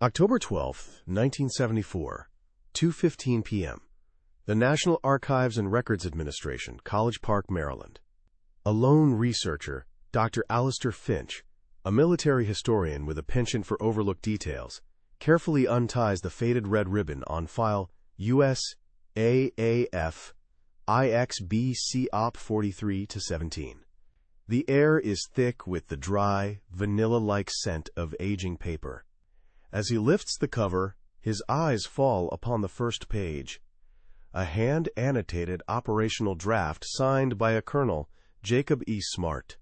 October 12, 1974, 2:15 p.m. The National Archives and Records Administration, College Park, Maryland. A lone researcher, Dr. Alistair Finch, a military historian with a penchant for overlooked details, carefully unties the faded red ribbon on file US AAF IXBC Op 43-17. The air is thick with the dry, vanilla-like scent of aging paper. As he lifts the cover, his eyes fall upon the first page. A hand-annotated operational draft signed by a Colonel, Jacob E. Smart.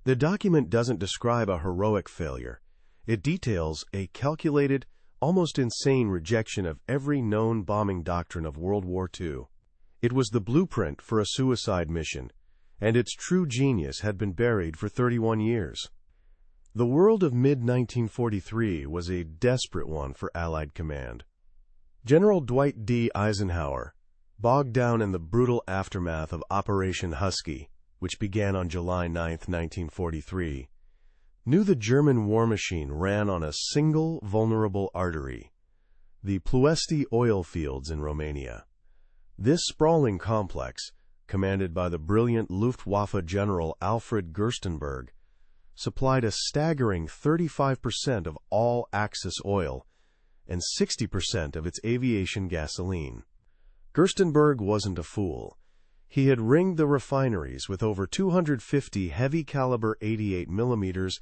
The document doesn't describe a heroic failure. It details a calculated, almost insane rejection of every known bombing doctrine of World War II. It was the blueprint for a suicide mission, and its true genius had been buried for 31 years. The world of mid-1943 was a desperate one for Allied command. General Dwight D. Eisenhower, bogged down in the brutal aftermath of Operation Husky, which began on July 9, 1943, knew the German war machine ran on a single vulnerable artery, the Ploesti oil fields in Romania. This sprawling complex, commanded by the brilliant Luftwaffe General Alfred Gerstenberg, supplied a staggering 35% of all Axis oil and 60% of its aviation gasoline. Gerstenberg wasn't a fool. He had ringed the refineries with over 250 heavy-caliber 88mm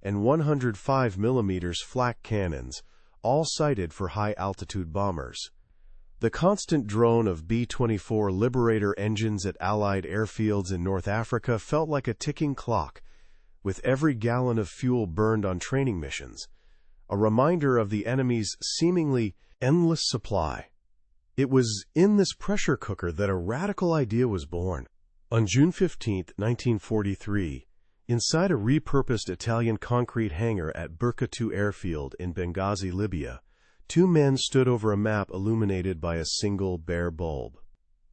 and 105mm flak cannons, all sighted for high-altitude bombers. The constant drone of B-24 Liberator engines at Allied airfields in North Africa felt like a ticking clock, with every gallon of fuel burned on training missions, a reminder of the enemy's seemingly endless supply. It was in this pressure cooker that a radical idea was born. On June 15, 1943, inside a repurposed Italian concrete hangar at Burqa II airfield in Benghazi, Libya, two men stood over a map illuminated by a single bare bulb.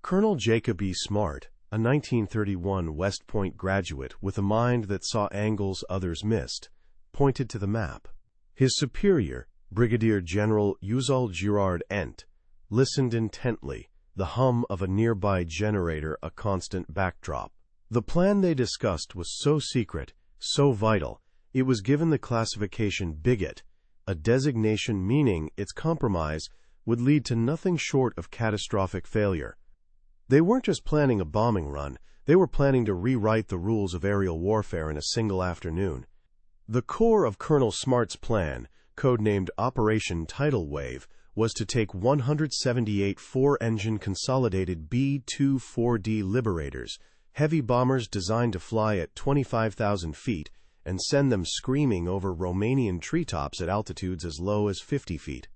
Colonel Jacob E. Smart, a 1931 West Point graduate with a mind that saw angles others missed, pointed to the map. His superior, Brigadier General Uzal Girard Ent, listened intently, the hum of a nearby generator a constant backdrop. The plan they discussed was so secret, so vital, it was given the classification BIGOT, a designation meaning its compromise would lead to nothing short of catastrophic failure. They weren't just planning a bombing run, they were planning to rewrite the rules of aerial warfare in a single afternoon. The core of Colonel Smart's plan, codenamed Operation TIDAL WAVE, was to take 178 four-engine consolidated B-24D Liberators, heavy bombers designed to fly at 25,000 feet, and send them screaming over Romanian treetops at altitudes as low as 50 feet.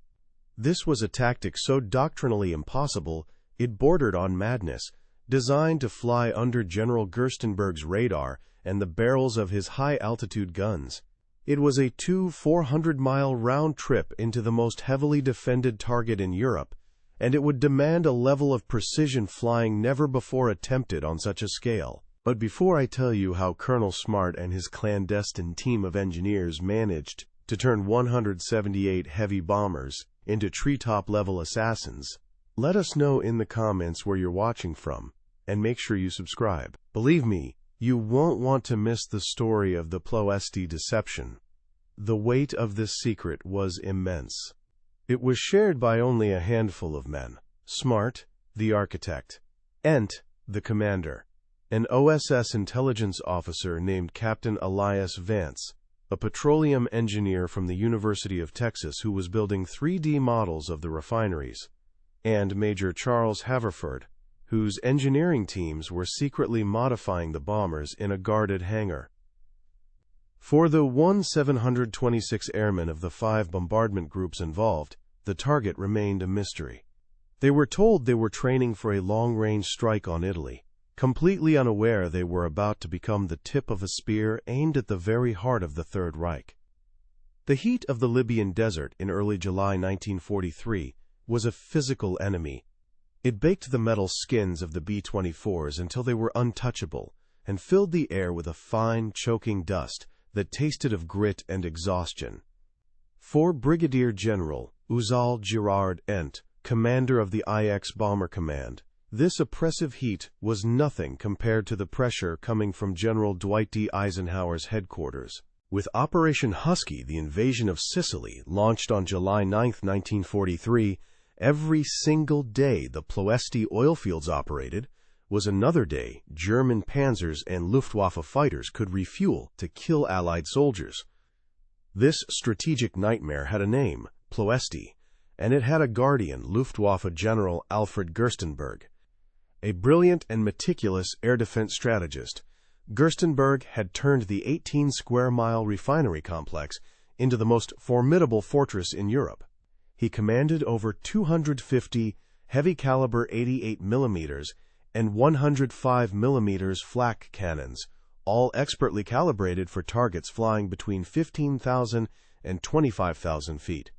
This was a tactic so doctrinally impossible it bordered on madness, designed to fly under General Gerstenberg's radar and the barrels of his high-altitude guns. It was a 400-mile round trip into the most heavily defended target in Europe, and it would demand a level of precision flying never before attempted on such a scale. But before I tell you how Colonel Smart and his clandestine team of engineers managed to turn 178 heavy bombers into treetop-level assassins, let us know in the comments where you're watching from, and make sure you subscribe. Believe me, you won't want to miss the story of the Ploesti deception. The weight of this secret was immense. It was shared by only a handful of men: Smart, the architect; Ent, the commander; an OSS intelligence officer named Captain Elias Vance, a petroleum engineer from the University of Texas who was building 3D models of the refineries; and Major Charles Haverford, whose engineering teams were secretly modifying the bombers in a guarded hangar. For the 726 airmen of the 5 bombardment groups involved, the target remained a mystery. They were told they were training for a long-range strike on Italy, completely unaware they were about to become the tip of a spear aimed at the very heart of the Third Reich. The heat of the Libyan desert in early July 1943 was a physical enemy. It baked the metal skins of the B-24s until they were untouchable and filled the air with a fine, choking dust that tasted of grit and exhaustion. For Brigadier General Uzal Girard Ent, commander of the IX Bomber Command, this oppressive heat was nothing compared to the pressure coming from General Dwight D. Eisenhower's headquarters. With Operation Husky, the invasion of Sicily, launched on July 9, 1943, every single day the Ploesti oil fields operated was another day German panzers and Luftwaffe fighters could refuel to kill Allied soldiers. This strategic nightmare had a name, Ploesti, and it had a guardian, Luftwaffe General Alfred Gerstenberg. A brilliant and meticulous air defense strategist, Gerstenberg had turned the 18-square-mile refinery complex into the most formidable fortress in Europe. He commanded over 250 heavy-caliber 88 mm and 105 mm flak cannons, all expertly calibrated for targets flying between 15,000 and 25,000 feet.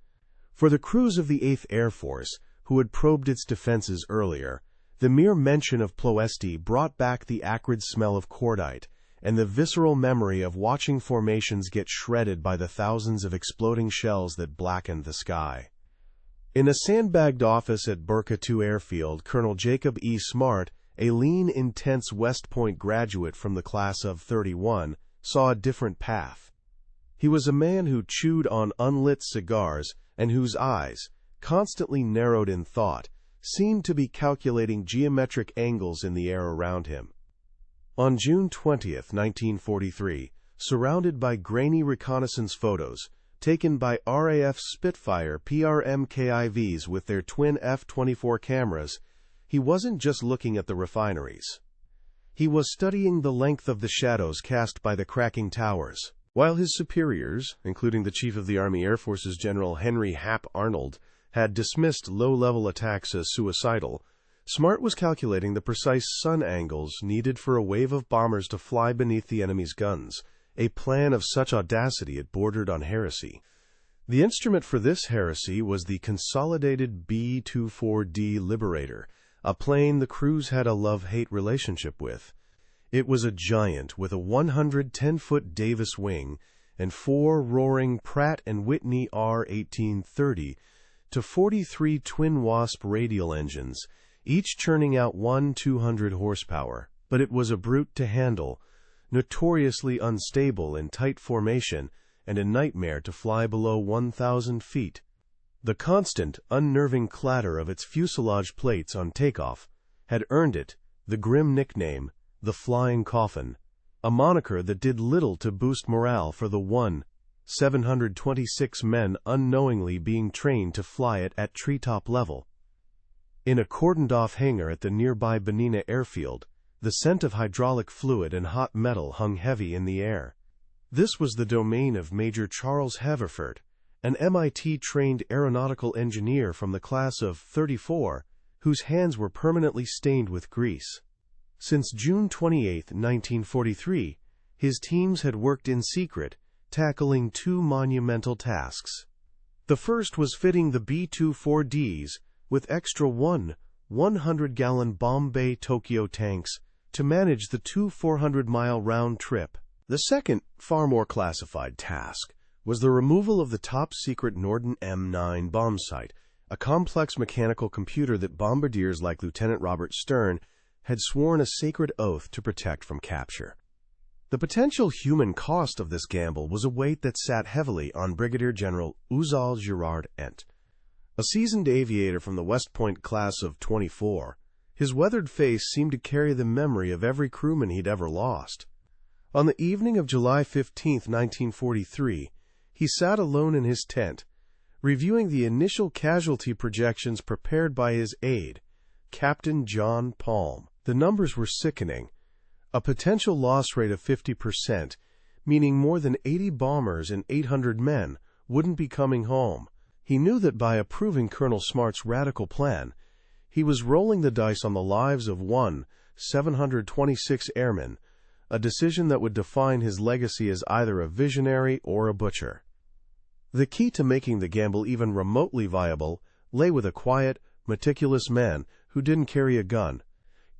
For the crews of the 8th Air Force, who had probed its defenses earlier, the mere mention of Ploesti brought back the acrid smell of cordite and the visceral memory of watching formations get shredded by the thousands of exploding shells that blackened the sky. In a sandbagged office at Burqa II Airfield, Colonel Jacob E. Smart, a lean, intense West Point graduate from the class of '31, saw a different path. He was a man who chewed on unlit cigars and whose eyes, constantly narrowed in thought, seemed to be calculating geometric angles in the air around him. On June 20, 1943, surrounded by grainy reconnaissance photos taken by RAF Spitfire PRMKIVs with their twin F-24 cameras, he wasn't just looking at the refineries. He was studying the length of the shadows cast by the cracking towers. While his superiors, including the Chief of the Army Air Forces General Henry Hap Arnold, had dismissed low-level attacks as suicidal, Smart was calculating the precise sun angles needed for a wave of bombers to fly beneath the enemy's guns, a plan of such audacity it bordered on heresy. The instrument for this heresy was the consolidated B-24D Liberator, a plane the crews had a love-hate relationship with. It was a giant with a 110-foot Davis wing and 4 roaring Pratt & Whitney R-1830 to 43 twin Wasp radial engines, each churning out 200 horsepower. But it was a brute to handle, notoriously unstable in tight formation, and a nightmare to fly below 1,000 feet. The constant, unnerving clatter of its fuselage plates on takeoff had earned it the grim nickname, the Flying Coffin, a moniker that did little to boost morale for the 726 men unknowingly being trained to fly it at treetop level. In a cordoned-off hangar at the nearby Benina airfield, the scent of hydraulic fluid and hot metal hung heavy in the air. This was the domain of Major Charles Haverford, an MIT-trained aeronautical engineer from the class of '34, whose hands were permanently stained with grease. Since June 28, 1943, his teams had worked in secret, tackling 2 monumental tasks. The first was fitting the B-24Ds with extra 100-gallon Bombay-Tokyo tanks to manage the 2 400-mile round trip. The second, far more classified task was the removal of the top-secret Norden M9 bomb sight, a complex mechanical computer that bombardiers like Lieutenant Robert Stern had sworn a sacred oath to protect from capture. The potential human cost of this gamble was a weight that sat heavily on Brigadier General Uzal Girard Ent. A seasoned aviator from the West Point class of '24, his weathered face seemed to carry the memory of every crewman he'd ever lost. On the evening of July 15, 1943, he sat alone in his tent, reviewing the initial casualty projections prepared by his aide, Captain John Palm. The numbers were sickening. A potential loss rate of 50%, meaning more than 80 bombers and 800 men wouldn't be coming home. He knew that by approving Colonel Smart's radical plan, he was rolling the dice on the lives of 726 airmen, a decision that would define his legacy as either a visionary or a butcher. The key to making the gamble even remotely viable lay with a quiet, meticulous man who didn't carry a gun.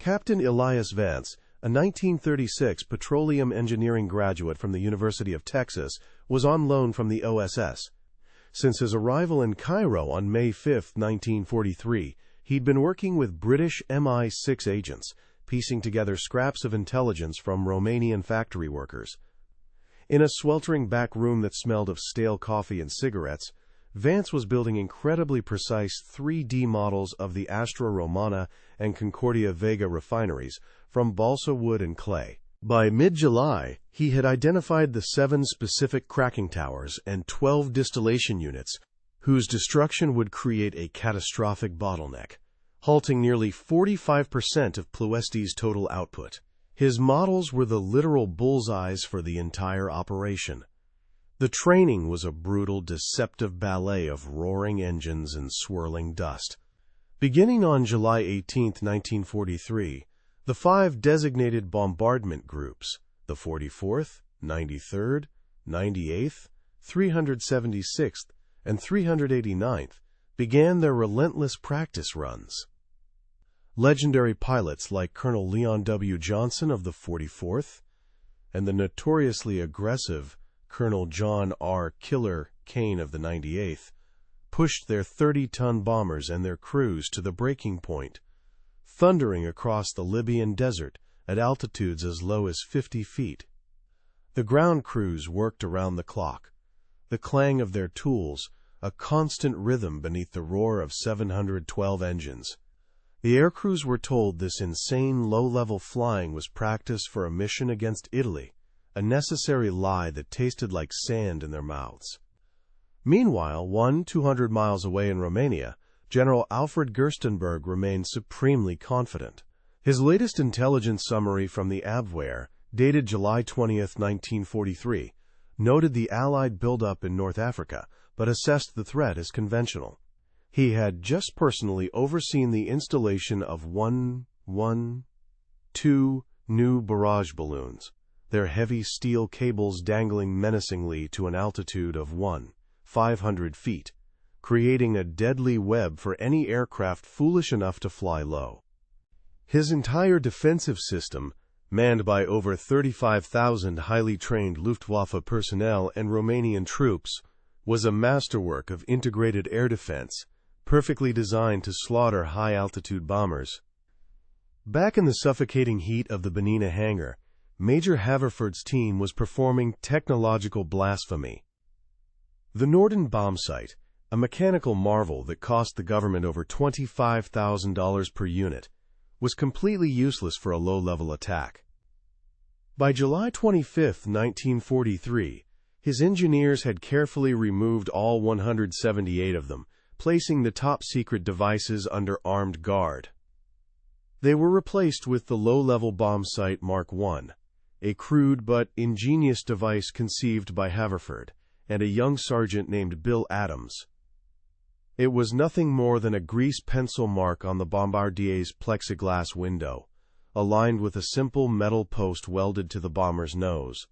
Captain Elias Vance, a 1936 petroleum engineering graduate from the University of Texas, was on loan from the OSS. Since his arrival in Cairo on May 5, 1943, he'd been working with British MI6 agents, piecing together scraps of intelligence from Romanian factory workers. In a sweltering back room that smelled of stale coffee and cigarettes, Vance was building incredibly precise 3D models of the Astra Romana and Concordia Vega refineries from balsa wood and clay. By mid-July, he had identified the 7 specific cracking towers and 12 distillation units, whose destruction would create a catastrophic bottleneck, halting nearly 45% of Ploesti's total output. His models were the literal bullseyes for the entire operation. The training was a brutal, deceptive ballet of roaring engines and swirling dust. Beginning on July 18, 1943, the 5 designated bombardment groups, the 44th, 93rd, 98th, 376th, and 389th, began their relentless practice runs. Legendary pilots like Colonel Leon W. Johnson of the 44th and the notoriously aggressive Colonel John R. Killer Kane of the 98th pushed their 30-ton bombers and their crews to the breaking point, thundering across the Libyan desert at altitudes as low as 50 feet. The ground crews worked around the clock, the clang of their tools a constant rhythm beneath the roar of 712 engines. The air crews were told this insane low-level flying was practice for a mission against Italy, a necessary lie that tasted like sand in their mouths. Meanwhile, 200 miles away in Romania, General Alfred Gerstenberg remained supremely confident. His latest intelligence summary from the Abwehr, dated July 20, 1943, noted the Allied buildup in North Africa, but assessed the threat as conventional. He had just personally overseen the installation of 2 new barrage balloons, their heavy steel cables dangling menacingly to an altitude of 500 feet, creating a deadly web for any aircraft foolish enough to fly low. His entire defensive system, manned by over 35,000 highly trained Luftwaffe personnel and Romanian troops, was a masterwork of integrated air defense, perfectly designed to slaughter high-altitude bombers. Back in the suffocating heat of the Benina hangar, Major Haverford's team was performing technological blasphemy. The Norden bomb sight, a mechanical marvel that cost the government over $25,000 per unit, was completely useless for a low-level attack. By July 25, 1943, his engineers had carefully removed all 178 of them, placing the top-secret devices under armed guard. They were replaced with the low-level bomb sight Mark I, a crude but ingenious device conceived by Haverford and a young sergeant named Bill Adams. It was nothing more than a grease pencil mark on the bombardier's plexiglass window, aligned with a simple metal post welded to the bomber's nose.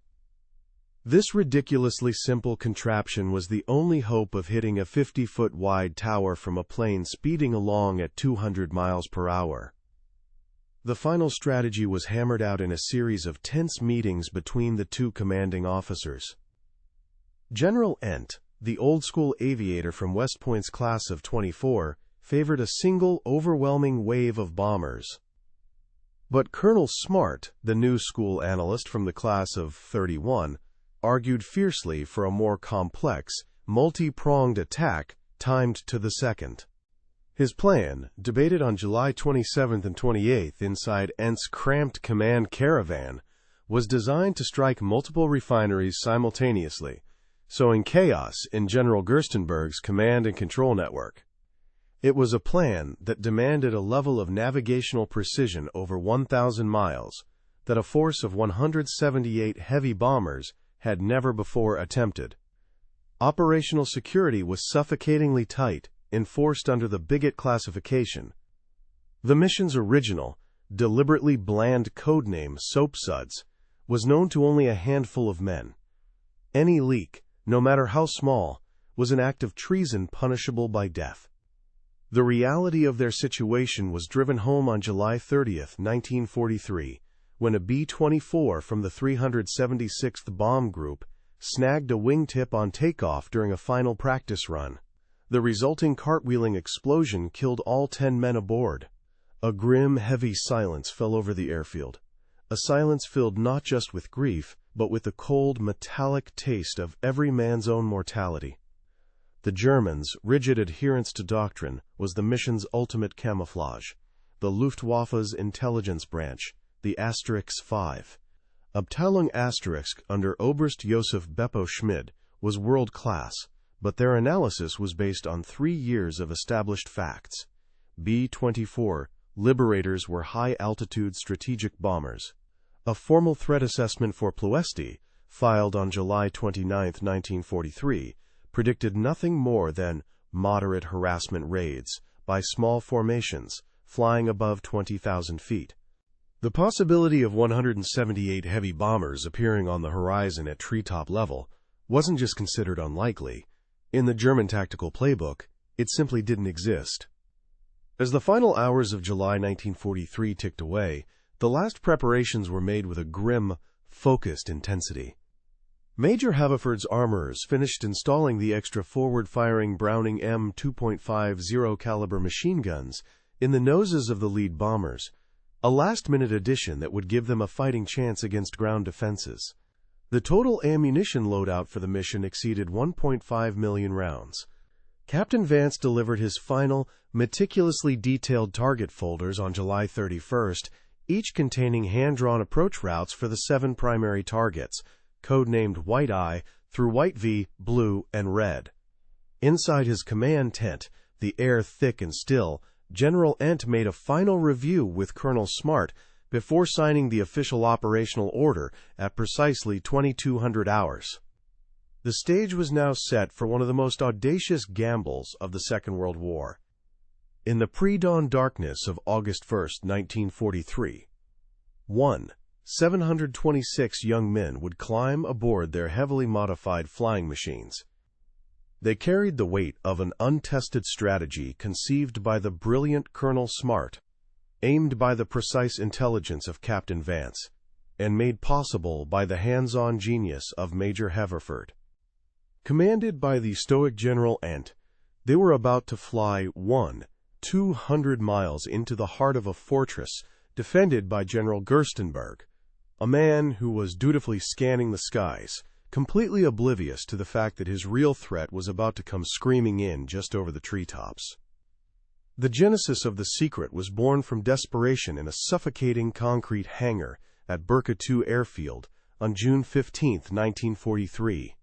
This ridiculously simple contraption was the only hope of hitting a 50-foot wide tower from a plane speeding along at 200 miles per hour. The final strategy was hammered out in a series of tense meetings between the 2 commanding officers. General Ent, the old-school aviator from West Point's class of 24, favored a single, overwhelming wave of bombers. But Colonel Smart, the new-school analyst from the class of 31, argued fiercely for a more complex, multi-pronged attack timed to the second. His plan, debated on July 27 and 28 inside Ent's cramped command caravan, was designed to strike multiple refineries simultaneously, sowing chaos in General Gerstenberg's command and control network. It was a plan that demanded a level of navigational precision over 1,000 miles that a force of 178 heavy bombers had never before attempted. Operational security was suffocatingly tight, enforced under the BIGOT classification. The mission's original, deliberately bland codename, Soapsuds, was known to only a handful of men. Any leak, no matter how small, was an act of treason punishable by death. The reality of their situation was driven home on July 30, 1943, when a B-24 from the 376th Bomb Group snagged a wingtip on takeoff during a final practice run. The resulting cartwheeling explosion killed all 10 men aboard. A grim, heavy silence fell over the airfield. A silence filled not just with grief, but with the cold, metallic taste of every man's own mortality. The Germans' rigid adherence to doctrine was the mission's ultimate camouflage. The Luftwaffe's intelligence branch, the Asterix 5. Abteilung Asterix under Oberst Josef Beppo Schmid was world-class, but their analysis was based on 3 years of established facts. B-24 Liberators were high-altitude strategic bombers. A formal threat assessment for Ploesti, filed on July 29, 1943, predicted nothing more than moderate harassment raids by small formations flying above 20,000 feet. The possibility of 178 heavy bombers appearing on the horizon at treetop level wasn't just considered unlikely. In the German tactical playbook, it simply didn't exist. As the final hours of July 1943 ticked away, the last preparations were made with a grim, focused intensity. Major Haverford's armorers finished installing the extra forward-firing Browning M2.50 caliber machine guns in the noses of the lead bombers, a last-minute addition that would give them a fighting chance against ground defenses. The total ammunition loadout for the mission exceeded 1.5 million rounds. Captain Vance delivered his final, meticulously detailed target folders on July 31st, each containing hand-drawn approach routes for the 7 primary targets, codenamed White Eye through White V, Blue, and Red. Inside his command tent, the air thick and still, General Ent made a final review with Colonel Smart before signing the official operational order at precisely 2200 hours. The stage was now set for one of the most audacious gambles of the Second World War. In the pre-dawn darkness of August 1, 1943, 726 young men would climb aboard their heavily modified flying machines. They carried the weight of an untested strategy conceived by the brilliant Colonel Smart, aimed by the precise intelligence of Captain Vance, and made possible by the hands-on genius of Major Haverford. Commanded by the stoic General Ent, they were about to fly 200 miles into the heart of a fortress defended by General Gerstenberg, a man who was dutifully scanning the skies, completely oblivious to the fact that his real threat was about to come screaming in just over the treetops. The genesis of the secret was born from desperation in a suffocating concrete hangar at Burka II Airfield on June 15, 1943.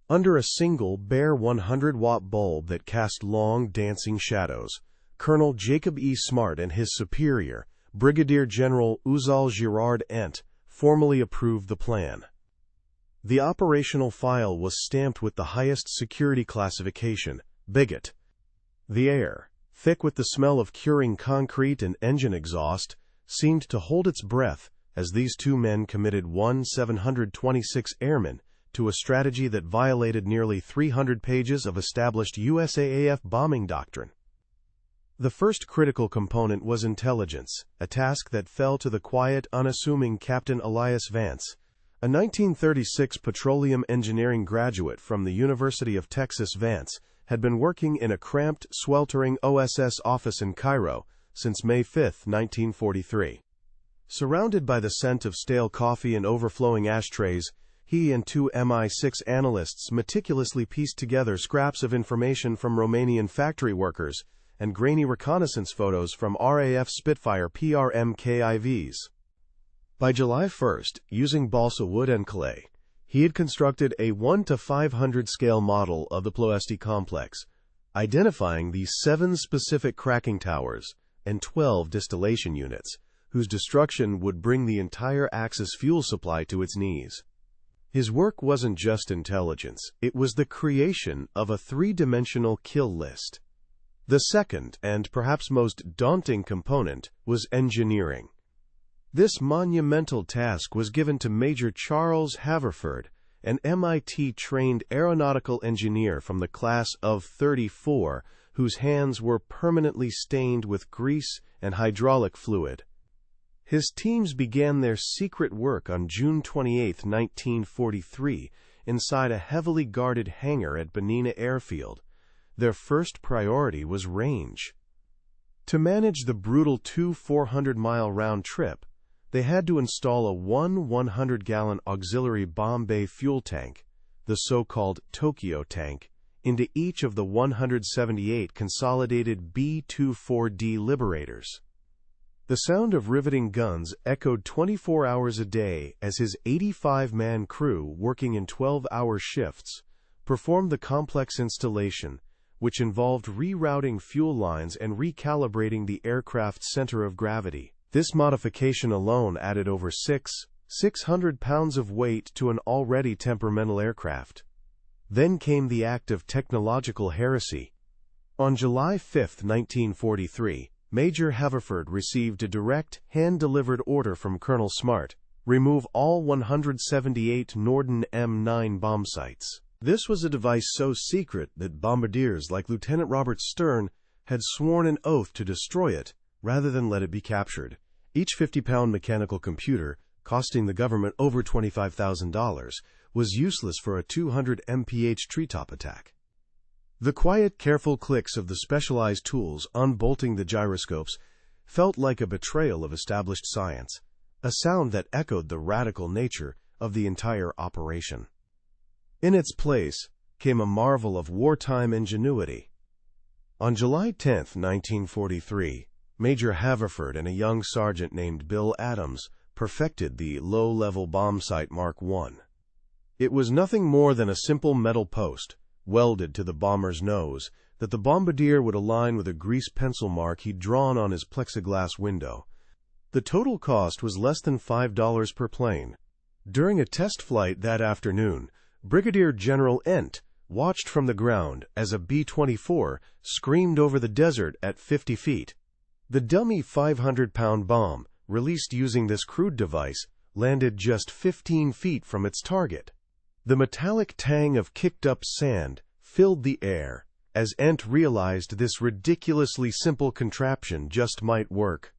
Under a single, bare 100-watt bulb that cast long, dancing shadows, Colonel Jacob E. Smart and his superior, Brigadier General Uzal Girard Ent, formally approved the plan. The operational file was stamped with the highest security classification, BIGOT. The air, thick with the smell of curing concrete and engine exhaust, seemed to hold its breath as these 2 men committed 726 airmen to a strategy that violated nearly 300 pages of established USAAF bombing doctrine. The first critical component was intelligence, a task that fell to the quiet, unassuming Captain Elias Vance, a 1936 petroleum engineering graduate from the University of Texas. Vance had been working in a cramped, sweltering OSS office in Cairo since May 5, 1943. Surrounded by the scent of stale coffee and overflowing ashtrays, he and 2 MI6 analysts meticulously pieced together scraps of information from Romanian factory workers and grainy reconnaissance photos from RAF Spitfire PRMKIVs. By July 1st, using balsa wood and clay, he had constructed a 1:500 scale model of the Ploesti complex, identifying the 7 specific cracking towers and 12 distillation units, whose destruction would bring the entire Axis fuel supply to its knees. His work wasn't just intelligence, it was the creation of a 3-dimensional kill list. The second, and perhaps most daunting component, was engineering. This monumental task was given to Major Charles Haverford, an MIT-trained aeronautical engineer from the class of '34, whose hands were permanently stained with grease and hydraulic fluid. His teams began their secret work on June 28, 1943, inside a heavily guarded hangar at Benina Airfield. Their first priority was range. To manage the brutal 400-mile round trip, they had to install a 100-gallon auxiliary bomb bay fuel tank, the so-called Tokyo tank, into each of the 178 consolidated B-24D Liberators. The sound of riveting guns echoed 24 hours a day as his 85-man crew, working in 12-hour shifts, performed the complex installation, which involved rerouting fuel lines and recalibrating the aircraft's center of gravity. This modification alone added over 600 pounds of weight to an already temperamental aircraft. Then came the act of technological heresy. On July 5, 1943, Major Haverford received a direct, hand-delivered order from Colonel Smart: remove all 178 Norden M9 bomb sites. This was a device so secret that bombardiers like Lieutenant Robert Stern had sworn an oath to destroy it rather than let it be captured. Each 50-pound mechanical computer, costing the government over $25,000, was useless for a 200 mph Treetop attack. The quiet, careful clicks of the specialized tools unbolting the gyroscopes felt like a betrayal of established science, a sound that echoed the radical nature of the entire operation. In its place came a marvel of wartime ingenuity. On July 10, 1943, Major Haverford and a young sergeant named Bill Adams perfected the low-level bomb sight Mark I. It was nothing more than a simple metal post, welded to the bomber's nose, that the bombardier would align with a grease pencil mark he'd drawn on his plexiglass window. The total cost was less than $5 per plane. During a test flight that afternoon, Brigadier General Ent watched from the ground as a B-24 screamed over the desert at 50 feet. The dummy 500-pound bomb, released using this crude device, landed just 15 feet from its target. The metallic tang of kicked-up sand filled the air as Ent realized this ridiculously simple contraption just might work.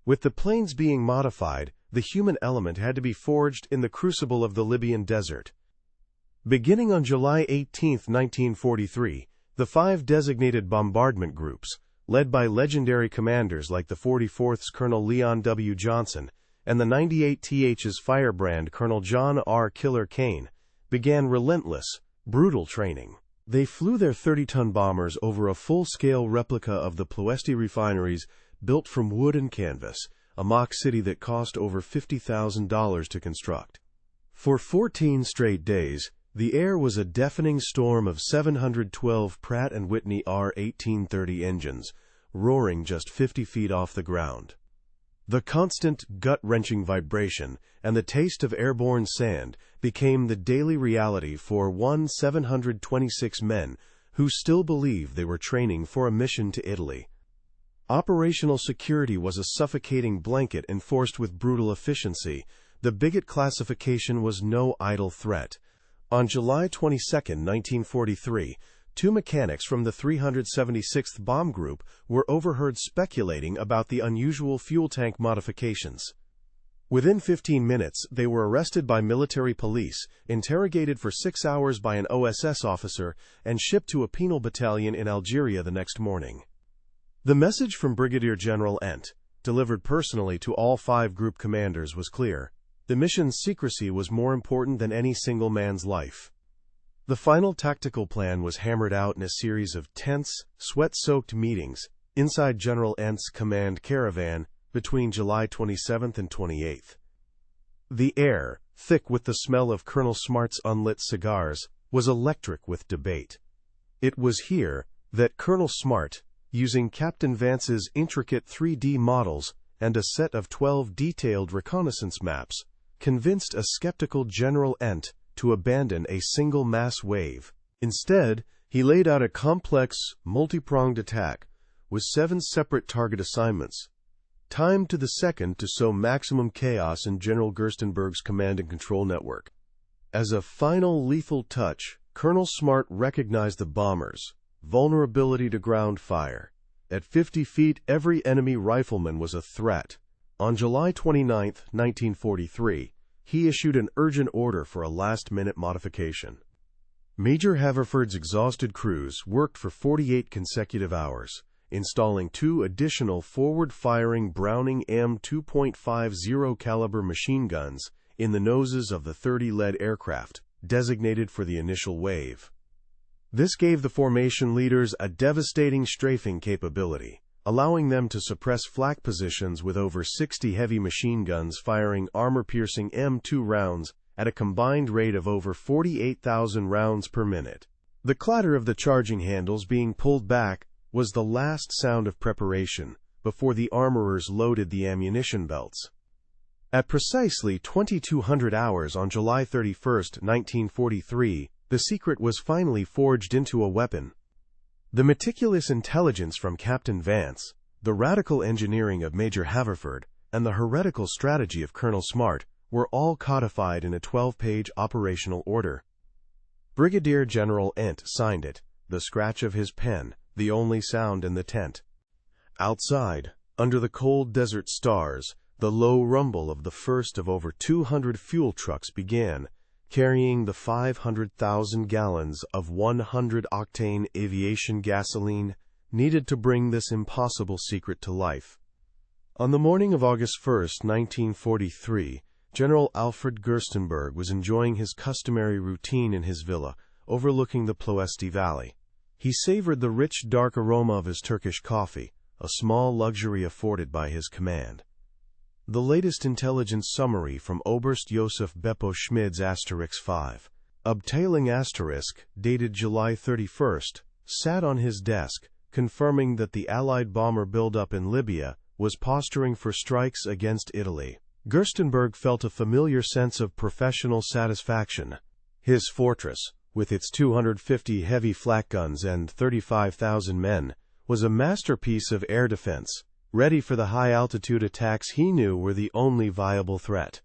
With the planes being modified, the human element had to be forged in the crucible of the Libyan desert. Beginning on July 18, 1943, the 5 designated bombardment groups, led by legendary commanders like the 44th's Colonel Leon W. Johnson and the 98th's firebrand Colonel John R. Killer Kane, began relentless, brutal training. They flew their 30-ton bombers over a full-scale replica of the Ploesti refineries built from wood and canvas, a mock city that cost over $50,000 to construct. For 14 straight days, the air was a deafening storm of 712 Pratt & Whitney R-1830 engines, roaring just 50 feet off the ground. The constant, gut-wrenching vibration and the taste of airborne sand became the daily reality for 726 men who still believed they were training for a mission to Italy. Operational security was a suffocating blanket enforced with brutal efficiency. The BIGOT classification was no idle threat. On July 22, 1943, 2 mechanics from the 376th Bomb Group were overheard speculating about the unusual fuel tank modifications. Within 15 minutes, they were arrested by military police, interrogated for 6 hours by an OSS officer, and shipped to a penal battalion in Algeria the next morning. The message from Brigadier General Ent, delivered personally to all 5 group commanders, was clear. The mission's secrecy was more important than any single man's life. The final tactical plan was hammered out in a series of tense, sweat-soaked meetings inside General Ent's command caravan between July 27th and 28th. The air, thick with the smell of Colonel Smart's unlit cigars, was electric with debate. It was here that Colonel Smart, using Captain Vance's intricate 3D models and a set of 12 detailed reconnaissance maps, convinced a skeptical General Ent to abandon a single mass wave. Instead, he laid out a complex, multi-pronged attack with 7 separate target assignments, timed to the second to sow maximum chaos in General Gerstenberg's command and control network. As a final lethal touch, Colonel Smart recognized the bombers' vulnerability to ground fire. At 50 feet, every enemy rifleman was a threat. On July 29, 1943, he issued an urgent order for a last-minute modification. Major Haverford's exhausted crews worked for 48 consecutive hours, installing 2 additional forward-firing Browning M2.50 caliber machine guns in the noses of the 30 lead aircraft, designated for the initial wave. This gave the formation leaders a devastating strafing capability, allowing them to suppress flak positions with over 60 heavy machine guns firing armor-piercing M2 rounds at a combined rate of over 48,000 rounds per minute. The clatter of the charging handles being pulled back was the last sound of preparation before the armorers loaded the ammunition belts. At precisely 2200 hours on July 31, 1943, the secret was finally forged into a weapon. The meticulous intelligence from Captain Vance, the radical engineering of Major Haverford, and the heretical strategy of Colonel Smart were all codified in a 12-page operational order. Brigadier General Ent signed it, the scratch of his pen the only sound in the tent. Outside, under the cold desert stars, the low rumble of the first of over 200 fuel trucks began, carrying the 500,000 gallons of 100-octane aviation gasoline needed to bring this impossible secret to life. On the morning of August 1, 1943, General Alfred Gerstenberg was enjoying his customary routine in his villa, overlooking the Ploesti Valley. He savored the rich, dark aroma of his Turkish coffee, a small luxury afforded by his command. The latest intelligence summary from Oberst Josef Beppo Schmid's *5, Abteilung *, dated July 31, sat on his desk, confirming that the Allied bomber buildup in Libya was posturing for strikes against Italy. Gerstenberg felt a familiar sense of professional satisfaction. His fortress, with its 250 heavy flak guns and 35,000 men, was a masterpiece of air defense, ready for the high-altitude attacks he knew were the only viable threat.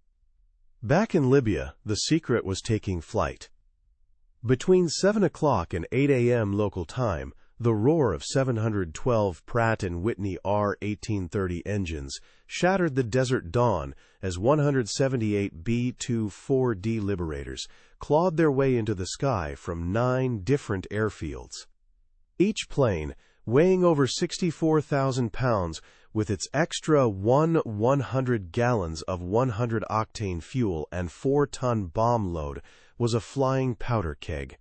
Back in Libya, the secret was taking flight. Between 7 o'clock and 8 a.m. local time, the roar of 712 Pratt & Whitney R-1830 engines shattered the desert dawn as 178 B-24D Liberators clawed their way into the sky from 9 different airfields. Each plane, weighing over 64,000 pounds, with its extra 100 gallons of 100-octane fuel and 4-ton bomb load, was a flying powder keg.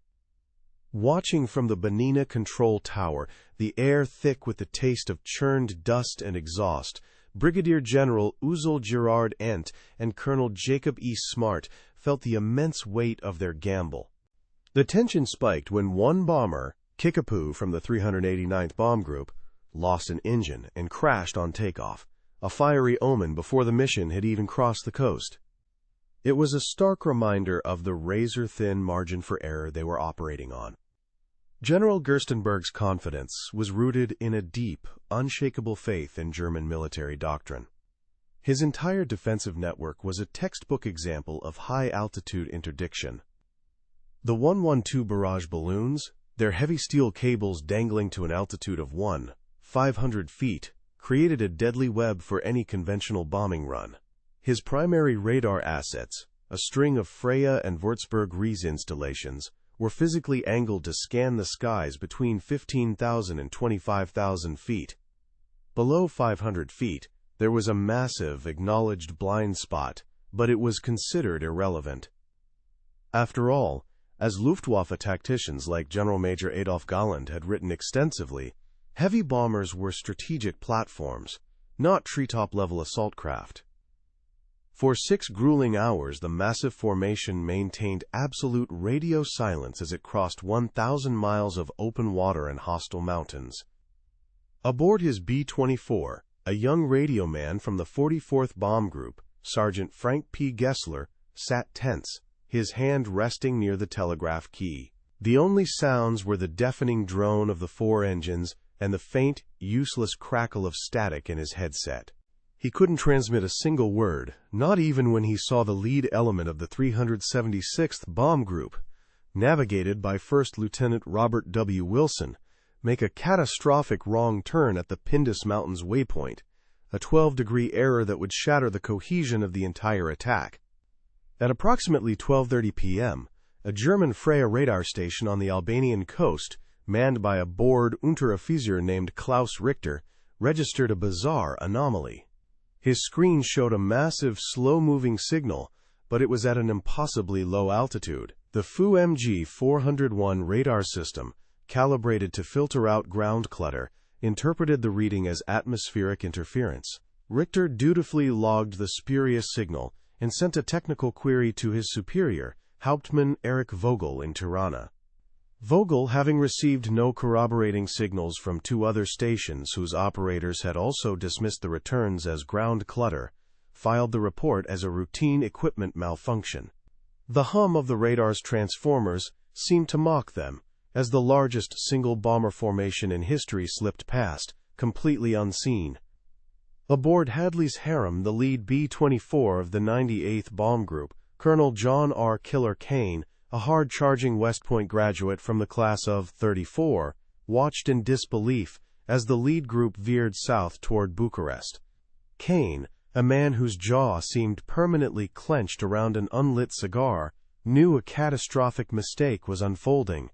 Watching from the Benina control tower, the air thick with the taste of churned dust and exhaust, Brigadier General Uzul Gerard Ent and Colonel Jacob E. Smart felt the immense weight of their gamble. The tension spiked when one bomber, Kickapoo from the 389th Bomb Group, lost an engine and crashed on takeoff, a fiery omen before the mission had even crossed the coast. It was a stark reminder of the razor-thin margin for error they were operating on. General Gerstenberg's confidence was rooted in a deep, unshakable faith in German military doctrine. His entire defensive network was a textbook example of high-altitude interdiction. The 112 barrage balloons, their heavy steel cables dangling to an altitude of 500 feet, created a deadly web for any conventional bombing run. His primary radar assets, a string of Freya and Würzburg Ries installations, were physically angled to scan the skies between 15,000 and 25,000 feet. Below 500 feet, there was a massive, acknowledged blind spot, but it was considered irrelevant. After all, as Luftwaffe tacticians like General Major Adolf Galland had written extensively, heavy bombers were strategic platforms, not treetop-level assault craft. For 6 grueling hours, the massive formation maintained absolute radio silence as it crossed 1,000 miles of open water and hostile mountains. Aboard his B-24, a young radio man from the 44th Bomb Group, Sergeant Frank P. Gessler, sat tense, his hand resting near the telegraph key. The only sounds were the deafening drone of the 4 engines and the faint, useless crackle of static in his headset. He couldn't transmit a single word, not even when he saw the lead element of the 376th Bomb Group, navigated by First Lieutenant Robert W. Wilson, make a catastrophic wrong turn at the Pindus Mountains waypoint, a 12-degree error that would shatter the cohesion of the entire attack. At approximately 12:30 p.m., a German Freya radar station on the Albanian coast, manned by a bored Unteroffizier named Klaus Richter, registered a bizarre anomaly. His screen showed a massive, slow-moving signal, but it was at an impossibly low altitude. The FU-MG 401 radar system, calibrated to filter out ground clutter, interpreted the reading as atmospheric interference. Richter dutifully logged the spurious signal and sent a technical query to his superior, Hauptmann Erich Vogel in Tirana. Vogel, having received no corroborating signals from two other stations whose operators had also dismissed the returns as ground clutter, filed the report as a routine equipment malfunction. The hum of the radar's transformers seemed to mock them, as the largest single bomber formation in history slipped past, completely unseen. Aboard Hadley's harem, the lead B-24 of the 98th Bomb Group, Colonel John R. Killer Kane, a hard-charging West Point graduate from the class of '34, watched in disbelief as the lead group veered south toward Bucharest. Kane, a man whose jaw seemed permanently clenched around an unlit cigar, knew a catastrophic mistake was unfolding.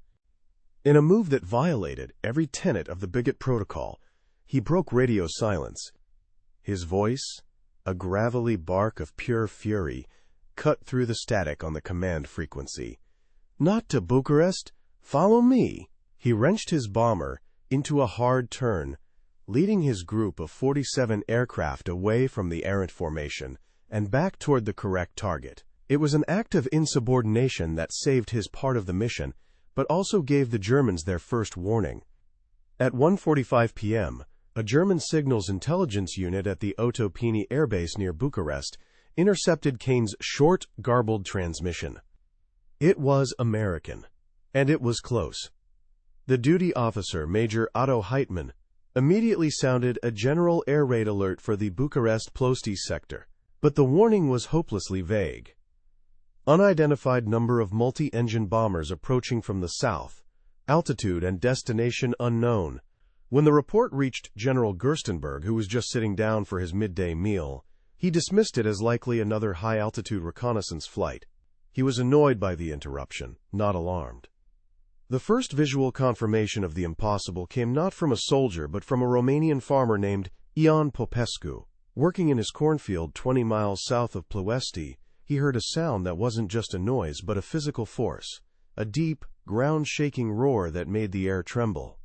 In a move that violated every tenet of the BIGOT protocol, he broke radio silence. His voice, a gravelly bark of pure fury, cut through the static on the command frequency. "Not to Bucharest! Follow me!" He wrenched his bomber into a hard turn, leading his group of 47 aircraft away from the errant formation and back toward the correct target. It was an act of insubordination that saved his part of the mission, but also gave the Germans their first warning. At 1:45 p.m., a German signals intelligence unit at the Otopeni airbase near Bucharest intercepted Kane's short, garbled transmission. It was American, and it was close. The duty officer, Major Otto Heitmann, immediately sounded a general air raid alert for the Bucharest-Ploesti sector, but the warning was hopelessly vague. Unidentified number of multi-engine bombers approaching from the south, altitude and destination unknown. When the report reached General Gerstenberg, who was just sitting down for his midday meal, he dismissed it as likely another high-altitude reconnaissance flight. He was annoyed by the interruption, not alarmed. The first visual confirmation of the impossible came not from a soldier but from a Romanian farmer named Ion Popescu. Working in his cornfield 20 miles south of Ploesti, he heard a sound that wasn't just a noise but a physical force, a deep, ground-shaking roar that made the air tremble.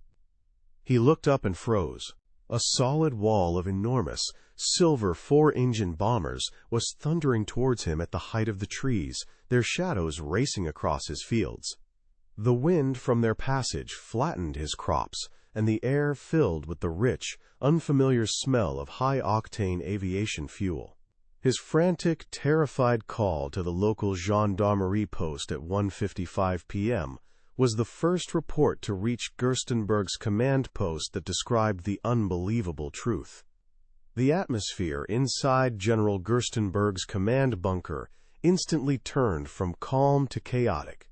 He looked up and froze. A solid wall of enormous, silver 4-engine bombers was thundering towards him at the height of the trees, their shadows racing across his fields. The wind from their passage flattened his crops, and the air filled with the rich, unfamiliar smell of high-octane aviation fuel. His frantic, terrified call to the local gendarmerie post at 1:55 p.m. was the first report to reach Gerstenberg's command post that described the unbelievable truth. The atmosphere inside General Gerstenberg's command bunker instantly turned from calm to chaotic.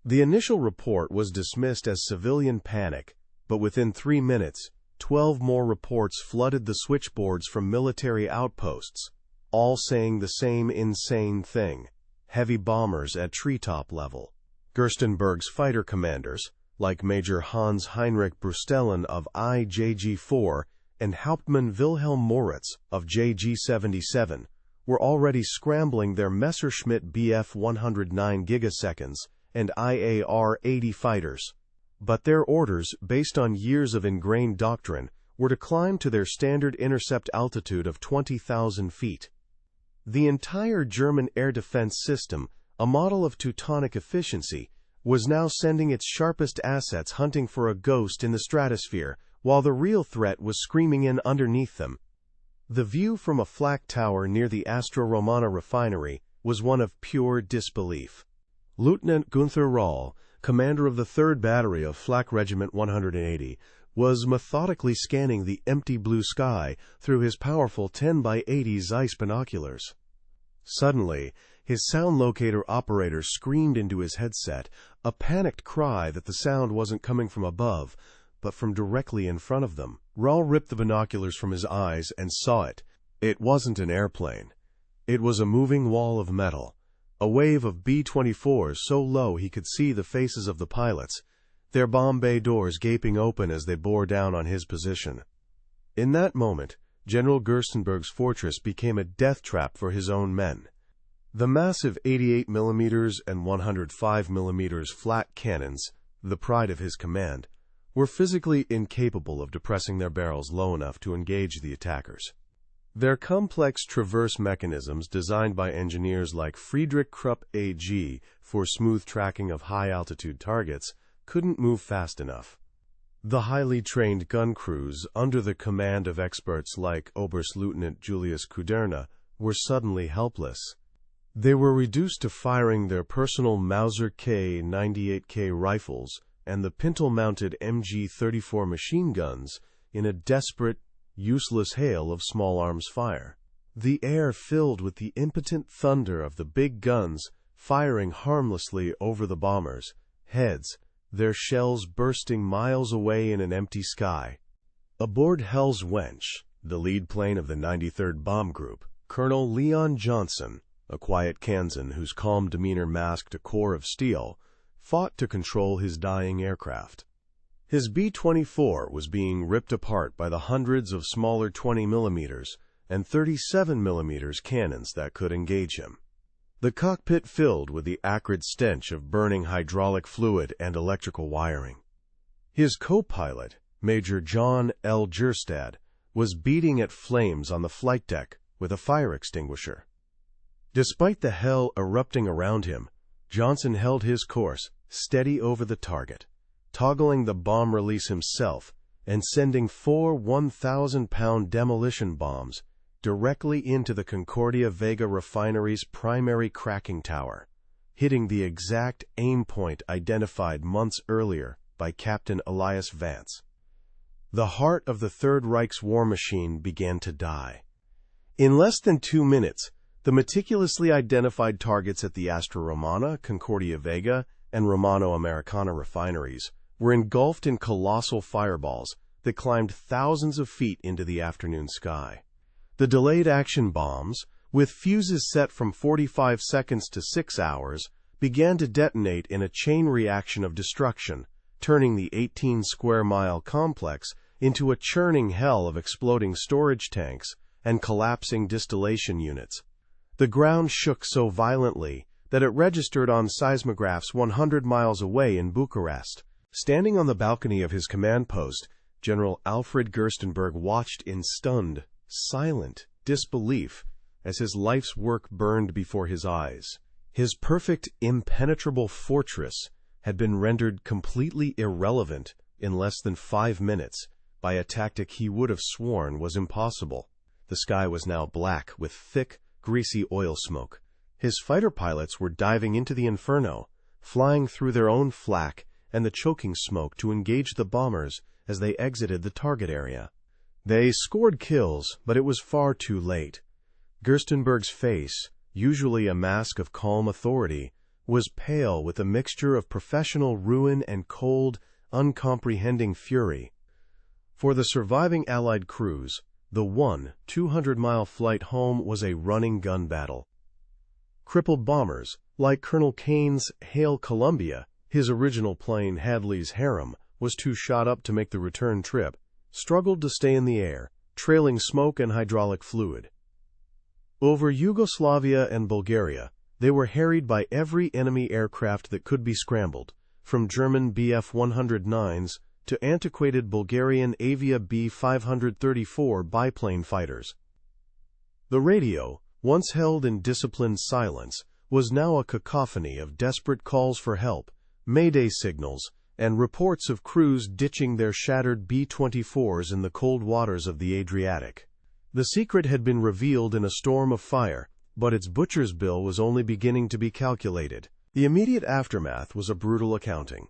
The initial report was dismissed as civilian panic, but within 3 minutes, 12 more reports flooded the switchboards from military outposts, all saying the same insane thing: heavy bombers at Treetop level. Gerstenberg's fighter commanders, like Major Hans Heinrich Brustelen of IJG-4 and Hauptmann Wilhelm Moritz of JG-77, were already scrambling their Messerschmitt Bf 109 gigaseconds and IAR-80 fighters. But their orders, based on years of ingrained doctrine, were to climb to their standard intercept altitude of 20,000 feet. The entire German air defense system, a model of Teutonic efficiency, was now sending its sharpest assets hunting for a ghost in the stratosphere, while the real threat was screaming in underneath them. The view from a flak tower near the Astra Romana refinery was one of pure disbelief. Lieutenant Gunther Rahl, commander of the 3rd Battery of Flak Regiment 180, was methodically scanning the empty blue sky through his powerful 10x80 Zeiss binoculars. Suddenly, his sound locator operator screamed into his headset, a panicked cry that the sound wasn't coming from above, but from directly in front of them. Rahl ripped the binoculars from his eyes and saw it. It wasn't an airplane. It was a moving wall of metal, a wave of B-24s so low he could see the faces of the pilots, their bomb bay doors gaping open as they bore down on his position. In that moment, General Gerstenberg's fortress became a death trap for his own men. The massive 88mm and 105mm flat cannons, the pride of his command, were physically incapable of depressing their barrels low enough to engage the attackers. Their complex traverse mechanisms, designed by engineers like Friedrich Krupp AG for smooth tracking of high-altitude targets, couldn't move fast enough. The highly trained gun crews, under the command of experts like Oberstleutnant Julius Kuderna, were suddenly helpless. They were reduced to firing their personal Mauser K98K rifles and the pintle-mounted MG-34 machine guns in a desperate, useless hail of small arms fire. The air filled with the impotent thunder of the big guns firing harmlessly over the bombers' heads, their shells bursting miles away in an empty sky. Aboard Hell's Wench, the lead plane of the 93rd Bomb Group, Colonel Leon Johnson, a quiet Kansan whose calm demeanor masked a core of steel, fought to control his dying aircraft. His B-24 was being ripped apart by the hundreds of smaller 20mm and 37mm cannons that could engage him. The cockpit filled with the acrid stench of burning hydraulic fluid and electrical wiring. His co-pilot, Major John L. Gerstad, was beating at flames on the flight deck with a fire extinguisher. Despite the hell erupting around him, Johnson held his course, steady over the target, toggling the bomb release himself and sending 4 1,000-pound demolition bombs directly into the Concordia Vega Refineries' primary cracking tower, hitting the exact aim point identified months earlier by Captain Elias Vance. The heart of the Third Reich's war machine began to die. In less than 2 minutes, the meticulously identified targets at the Astra Romana, Concordia Vega, and Romano Americana refineries were engulfed in colossal fireballs that climbed thousands of feet into the afternoon sky. The delayed action bombs, with fuses set from 45 seconds to 6 hours, began to detonate in a chain reaction of destruction, turning the 18-square-mile complex into a churning hell of exploding storage tanks and collapsing distillation units. The ground shook so violently that it registered on seismographs 100 miles away in Bucharest. Standing on the balcony of his command post, General Alfred Gerstenberg watched in stunned, silent disbelief as his life's work burned before his eyes. His perfect, impenetrable fortress had been rendered completely irrelevant in less than 5 minutes by a tactic he would have sworn was impossible. The sky was now black with thick, greasy oil smoke. His fighter pilots were diving into the inferno, flying through their own flak and the choking smoke to engage the bombers as they exited the target area. They scored kills, but it was far too late. Gerstenberg's face, usually a mask of calm authority, was pale with a mixture of professional ruin and cold, uncomprehending fury. For the surviving Allied crews, the 200-mile flight home was a running gun battle. Crippled bombers, like Colonel Kane's Hail Columbia, his original plane Hadley's Harem was too shot up to make the return trip, struggled to stay in the air, trailing smoke and hydraulic fluid. Over Yugoslavia and Bulgaria, they were harried by every enemy aircraft that could be scrambled, from German Bf-109s to antiquated Bulgarian Avia B-534 biplane fighters. The radio, once held in disciplined silence, was now a cacophony of desperate calls for help, mayday signals, and reports of crews ditching their shattered B-24s in the cold waters of the Adriatic. The secret had been revealed in a storm of fire, but its butcher's bill was only beginning to be calculated. The immediate aftermath was a brutal accounting.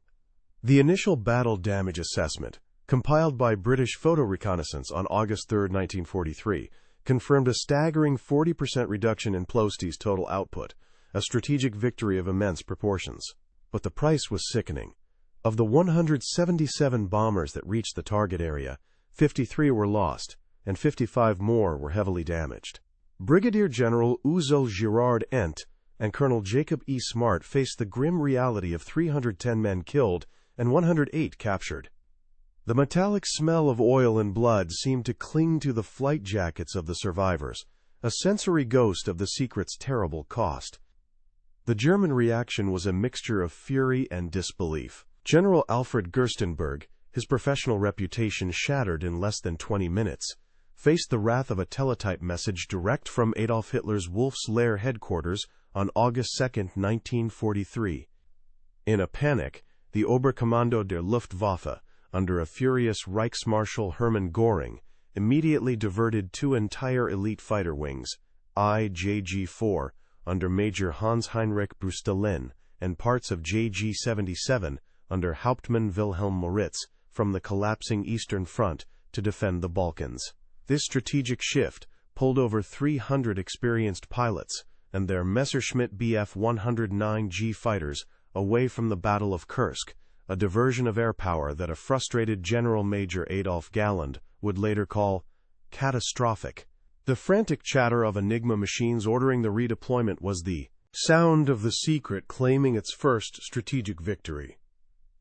The initial battle damage assessment, compiled by British Photo Reconnaissance on August 3, 1943, confirmed a staggering 40% reduction in Ploesti's total output, a strategic victory of immense proportions. But the price was sickening. Of the 177 bombers that reached the target area, 53 were lost, and 55 more were heavily damaged. Brigadier General Uzo Girard Ent, and Colonel Jacob E. Smart faced the grim reality of 310 men killed and 108 captured. The metallic smell of oil and blood seemed to cling to the flight jackets of the survivors, a sensory ghost of the secret's terrible cost. The German reaction was a mixture of fury and disbelief. General Alfred Gerstenberg, his professional reputation shattered in less than 20 minutes, faced the wrath of a teletype message direct from Adolf Hitler's Wolf's Lair headquarters on August 2, 1943. In a panic, the Oberkommando der Luftwaffe, under a furious Reichsmarschall Hermann Göring, immediately diverted 2 entire elite fighter wings, IJG-4, under Major Hans-Heinrich Brustelin, and parts of JG-77, under Hauptmann Wilhelm Moritz, from the collapsing Eastern Front to defend the Balkans. This strategic shift pulled over 300 experienced pilots and their Messerschmitt Bf-109G fighters away from the Battle of Kursk, a diversion of air power that a frustrated General Major Adolf Galland would later call catastrophic. The frantic chatter of Enigma machines ordering the redeployment was the sound of the secret claiming its first strategic victory.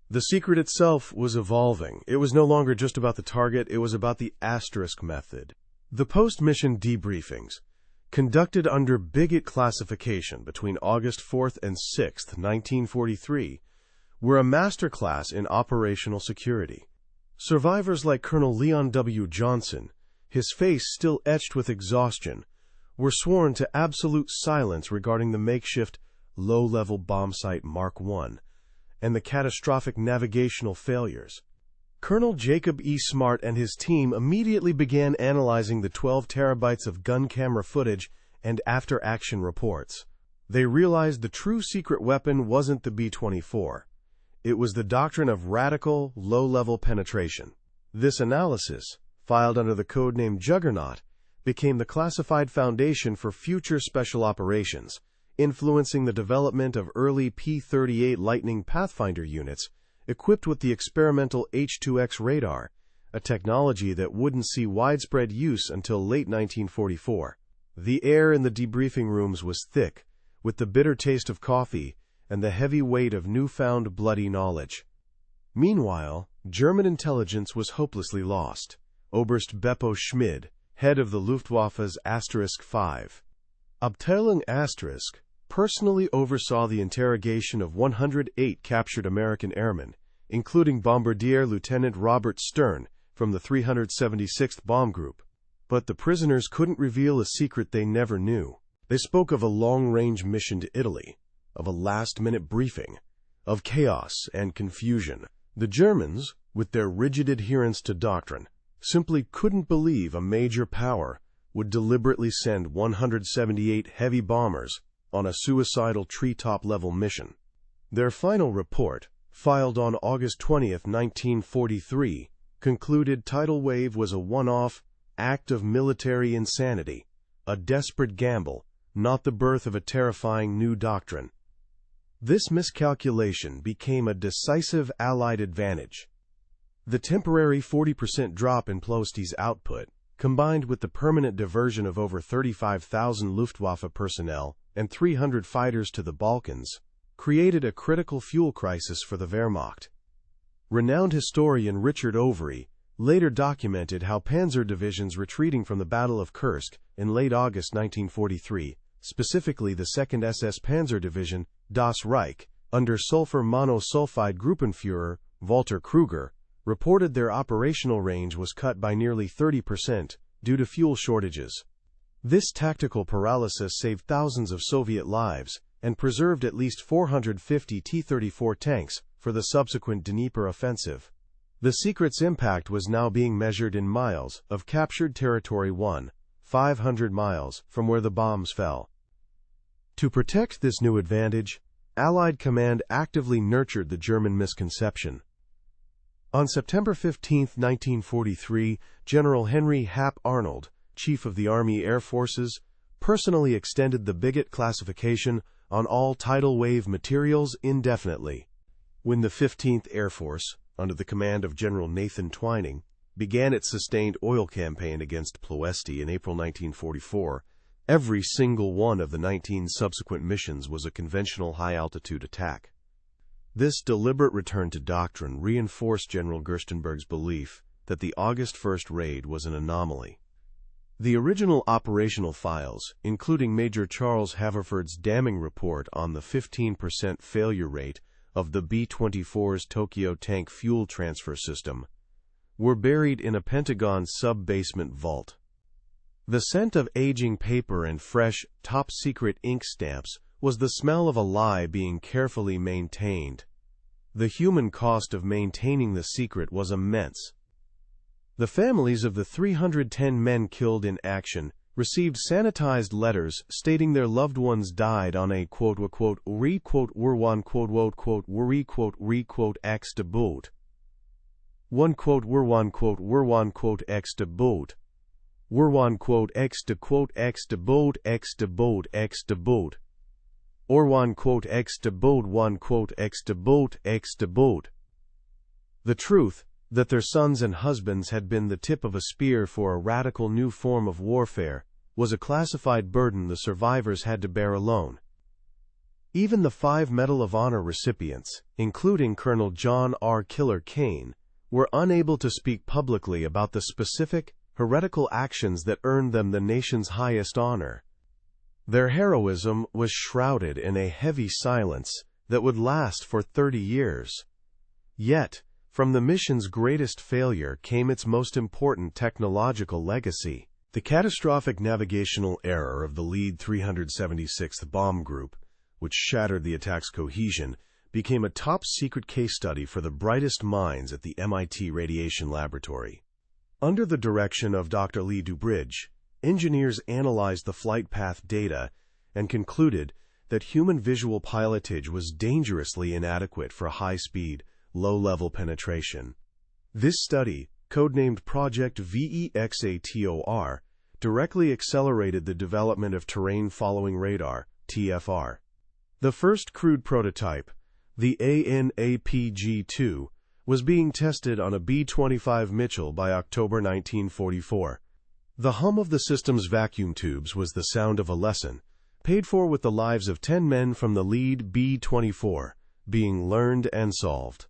The secret itself was evolving. It was no longer just about the target, it was about the asterisk method. The post-mission debriefings, conducted under BIGOT classification between August 4th and 6th, 1943, were a masterclass in operational security. Survivors like Colonel Leon W. Johnson, his face still etched with exhaustion, were sworn to absolute silence regarding the makeshift low-level bomb site Mark I and the catastrophic navigational failures. Colonel Jacob E. Smart and his team immediately began analyzing the 12 terabytes of gun camera footage and after-action reports. They realized the true secret weapon wasn't the B-24. It was the doctrine of radical, low-level penetration. This analysis, filed under the codename Juggernaut, became the classified foundation for future special operations, influencing the development of early P-38 Lightning Pathfinder units equipped with the experimental H-2X radar, a technology that wouldn't see widespread use until late 1944. The air in the debriefing rooms was thick, with the bitter taste of coffee and the heavy weight of newfound bloody knowledge. Meanwhile, German intelligence was hopelessly lost. Oberst Beppo Schmid, head of the Luftwaffe's *5 Abteilung *, personally oversaw the interrogation of 108 captured American airmen, including Bombardier Lieutenant Robert Stern from the 376th Bomb Group. But the prisoners couldn't reveal a secret they never knew. They spoke of a long-range mission to Italy, of a last-minute briefing, of chaos and confusion. The Germans, with their rigid adherence to doctrine, simply couldn't believe a major power would deliberately send 178 heavy bombers on a suicidal Treetop-level mission. Their final report, filed on August 20, 1943, concluded tidal wave was a one-off act of military insanity, a desperate gamble, not the birth of a terrifying new doctrine. This miscalculation became a decisive Allied advantage. The temporary 40% drop in Ploesti's output, combined with the permanent diversion of over 35,000 Luftwaffe personnel and 300 fighters to the Balkans, created a critical fuel crisis for the Wehrmacht. Renowned historian Richard Overy later documented how panzer divisions retreating from the Battle of Kursk in late August 1943, specifically the 2nd SS Panzer Division, Das Reich, under sulfur monosulfide Gruppenführer Walter Kruger, reported their operational range was cut by nearly 30% due to fuel shortages. This tactical paralysis saved thousands of Soviet lives and preserved at least 450 T-34 tanks for the subsequent Dnieper offensive. The secret's impact was now being measured in miles of captured territory 500 miles from where the bombs fell. To protect this new advantage, Allied command actively nurtured the German misconception. On September 15, 1943, General Henry Hap Arnold, Chief of the Army Air Forces, personally extended the BIGOT classification on all tidal wave materials indefinitely. When the 15th Air Force, under the command of General Nathan Twining, began its sustained oil campaign against Ploesti in April 1944, Every single one of the 19 subsequent missions was a conventional high-altitude attack. This deliberate return to doctrine reinforced General Gerstenberg's belief that the August 1st raid was an anomaly. The original operational files, including Major Charles Haverford's damning report on the 15% failure rate of the B-24s Tokyo tank fuel transfer system, were buried in a Pentagon sub-basement vault. The scent of aging paper and fresh, top-secret ink stamps was the smell of a lie being carefully maintained. The human cost of maintaining the secret was immense. The families of the 310 men killed in action received sanitized letters stating their loved ones died on a quote-unquote re-Werwan ex de boot. One quote Werwan ex de boot. Werwan ex de boat ex de boat ex de boat. Orwan ex de boat one ex de boat ex de boat. The truth, that their sons and husbands had been the tip of a spear for a radical new form of warfare, was a classified burden the survivors had to bear alone. Even the 5 Medal of Honor recipients, including Colonel John R. Killer Kane, were unable to speak publicly about the specific, heretical actions that earned them the nation's highest honor. Their heroism was shrouded in a heavy silence that would last for 30 years. Yet, from the mission's greatest failure came its most important technological legacy. The catastrophic navigational error of the lead 376th Bomb Group, which shattered the attack's cohesion, became a top-secret case study for the brightest minds at the MIT Radiation Laboratory. Under the direction of Dr. Lee Dubridge, engineers analyzed the flight path data and concluded that human visual pilotage was dangerously inadequate for high-speed, low-level penetration. This study, codenamed Project VEXATOR, directly accelerated the development of terrain-following radar, TFR. The first crude prototype, the ANAPG-2, was being tested on a B-25 Mitchell by October 1944. The hum of the system's vacuum tubes was the sound of a lesson, paid for with the lives of 10 men from the lead B-24, being learned and solved.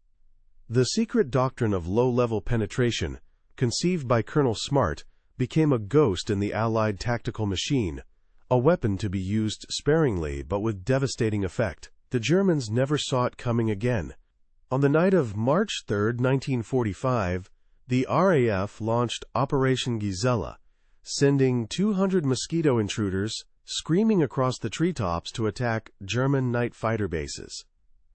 The secret doctrine of low-level penetration, conceived by Colonel Smart, became a ghost in the Allied tactical machine, a weapon to be used sparingly but with devastating effect. The Germans never saw it coming again. On the night of March 3, 1945, the RAF launched Operation Gizella, sending 200 Mosquito intruders screaming across the treetops to attack German night fighter bases.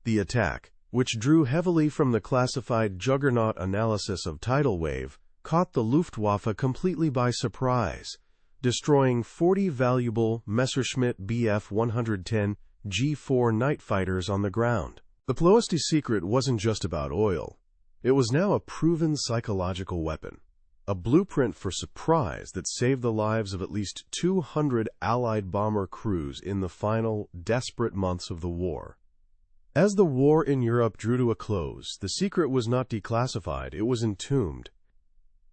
The attack, which drew heavily from the classified juggernaut analysis of tidal wave, caught the Luftwaffe completely by surprise, destroying 40 valuable Messerschmitt Bf-110 G4 night fighters on the ground. The Ploesti secret wasn't just about oil. It was now a proven psychological weapon, a blueprint for surprise that saved the lives of at least 200 Allied bomber crews in the final, desperate months of the war. As the war in Europe drew to a close, the secret was not declassified, it was entombed.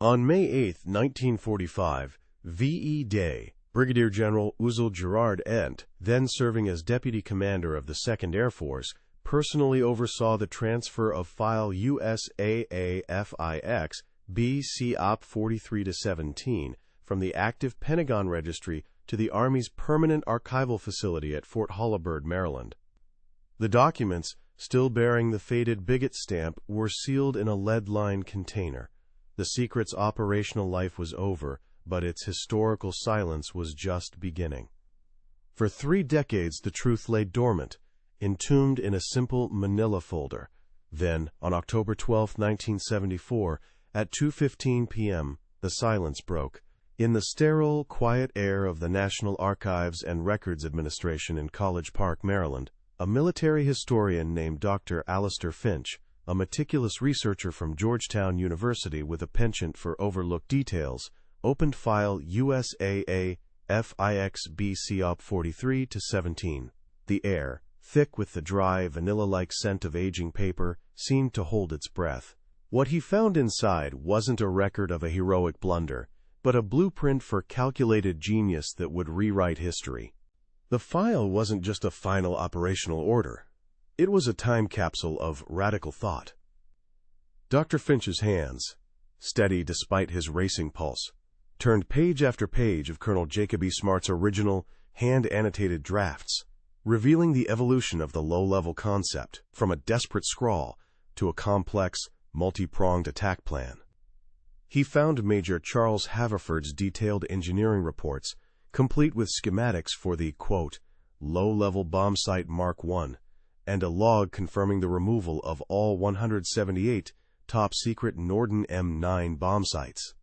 On May 8, 1945, V.E. Day, Brigadier General Uzal Gerard Ent, then serving as Deputy Commander of the 2nd Air Force, personally oversaw the transfer of file USAAFIX BC Op 43-17 from the active Pentagon registry to the Army's permanent archival facility at Fort Holabird, Maryland. The documents, still bearing the faded BIGOT stamp, were sealed in a lead-lined container. The secret's operational life was over, but its historical silence was just beginning. For 3 decades the truth lay dormant, entombed in a simple manila folder. Then, on October 12, 1974, at 2:15 p.m., the silence broke. In the sterile, quiet air of the National Archives and Records Administration in College Park, Maryland, a military historian named Dr. Alistair Finch, a meticulous researcher from Georgetown University with a penchant for overlooked details, opened file USAA FIX BC Op 43-17. The air, thick with the dry, vanilla-like scent of aging paper, seemed to hold its breath. What he found inside wasn't a record of a heroic blunder, but a blueprint for calculated genius that would rewrite history. The file wasn't just a final operational order. It was a time capsule of radical thought. Dr. Finch's hands, steady despite his racing pulse, turned page after page of Colonel Jacob E. Smart's original, hand-annotated drafts, revealing the evolution of the low-level concept from a desperate scrawl to a complex, multi-pronged attack plan. He found Major Charles Haverford's detailed engineering reports, complete with schematics for the, quote, low-level bomb site Mark I, and a log confirming the removal of all 178 top-secret Norden M9 bomb sites.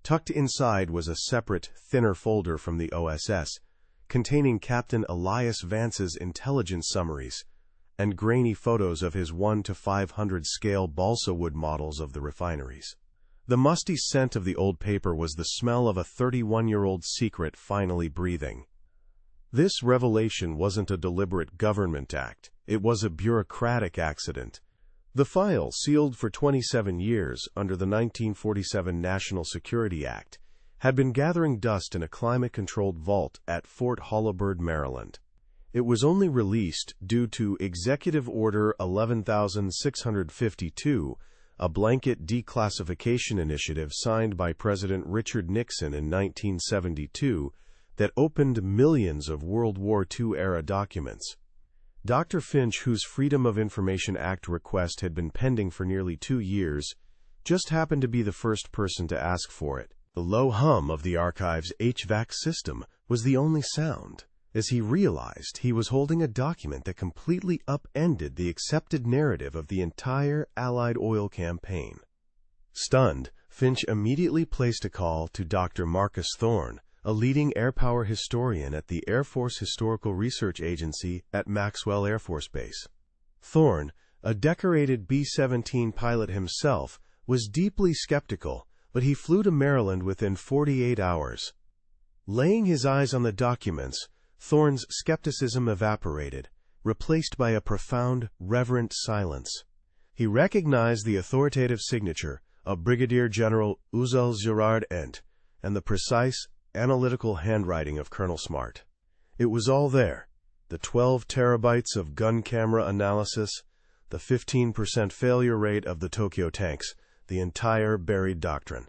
Tucked inside was a separate, thinner folder from the OSS, containing Captain Elias Vance's intelligence summaries and grainy photos of his 1:500 scale balsa wood models of the refineries. The musty scent of the old paper was the smell of a 31-year-old secret finally breathing. This revelation wasn't a deliberate government act. It was a bureaucratic accident. The file, sealed for 27 years under the 1947 National Security Act, had been gathering dust in a climate-controlled vault at Fort Holabird, Maryland. It was only released due to Executive Order 11,652, a blanket declassification initiative signed by President Richard Nixon in 1972 that opened millions of World War II-era documents. Dr. Finch, whose Freedom of Information Act request had been pending for nearly 2 years, just happened to be the first person to ask for it. The low hum of the archive's HVAC system was the only sound, as he realized he was holding a document that completely upended the accepted narrative of the entire Allied oil campaign. Stunned, Finch immediately placed a call to Dr. Marcus Thorne, a leading air power historian at the Air Force Historical Research Agency at Maxwell Air Force Base. Thorne, a decorated B-17 pilot himself, was deeply skeptical, but he flew to Maryland within 48 hours. Laying his eyes on the documents, Thorne's skepticism evaporated, replaced by a profound, reverent silence. He recognized the authoritative signature of Brigadier General Uzel Gerard Ent and the precise, analytical handwriting of Colonel Smart. It was all there: the 12 terabytes of gun camera analysis, the 15% failure rate of the Tokyo tanks, the entire buried doctrine.